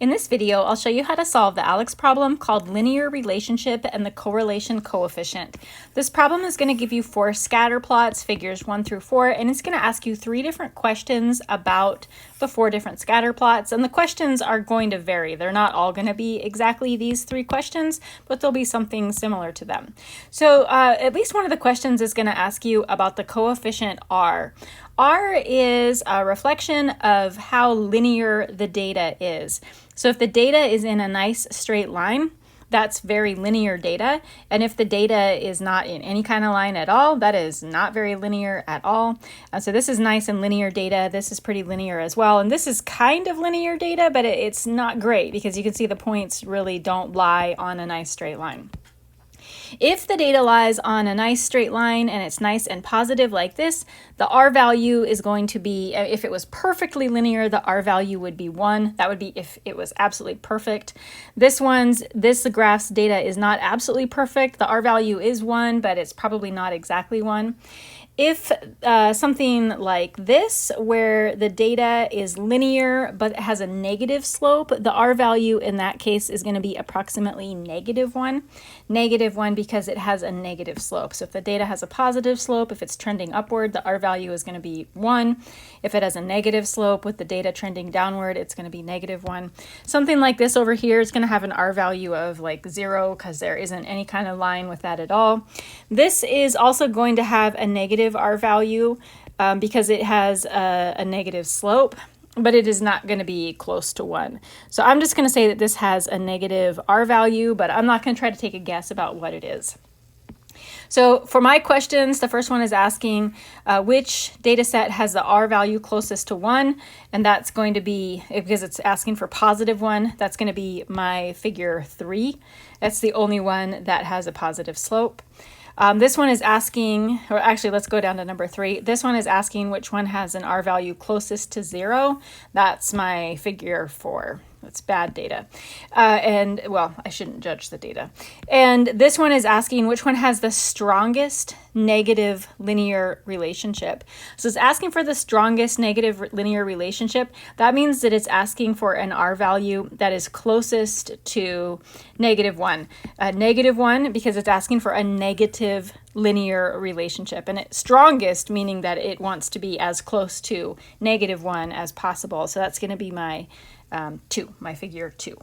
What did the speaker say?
In this video, I'll show you how to solve the ALEKS problem called linear relationship and the correlation coefficient. This problem is going to give you 4 scatter plots, figures 1 through 4, and it's going to ask you 3 different questions about the 4 different scatter plots. And the questions are going to vary. They're not all going to be exactly these 3 questions, but there'll be something similar to them. So at least one of the questions is going to ask you about the coefficient R. R is a reflection of how linear the data is. So if the data is in a nice straight line, that's very linear data. And if the data is not in any kind of line at all, that is not very linear at all. So this is nice and linear data. This is pretty linear as well. And this is kind of linear data, but it's not great because you can see the points really don't lie on a nice straight line. If the data lies on a nice straight line and it's nice and positive like this, the R value is going to be, if it was perfectly linear, the R value would be 1. That would be if it was absolutely perfect. This graph's data is not absolutely perfect. The R value is 1, but it's probably not exactly 1. If something like this, where the data is linear but has a negative slope, the R value in that case is going to be approximately -1. -1 because it has a negative slope. So if the data has a positive slope, if it's trending upward, the R value is going to be 1. If it has a negative slope with the data trending downward, it's going to be -1. Something like this over here is going to have an R value of like 0 because there isn't any kind of line with that at all. This is also going to have a negative R value because it has a negative slope, but it is not going to be close to 1. So I'm just going to say that this has a negative R value, but I'm not going to try to take a guess about what it is. So for my questions, the first one is asking which data set has the R value closest to 1, and that's going to be, because it's asking for +1, that's going to be my figure 3. That's the only one that has a positive slope. This one is asking, or actually let's go down to number 3. This one is asking which one has an R value closest to 0. That's my figure 4. That's bad data. And well, I shouldn't judge the data. And this one is asking which one has the strongest negative linear relationship. So it's asking for the strongest negative linear relationship. That means that it's asking for an R value that is closest to -1. -1 because it's asking for a negative linear relationship, and it's strongest meaning that it wants to be as close to -1 as possible. So that's going to be my 2, my figure 2.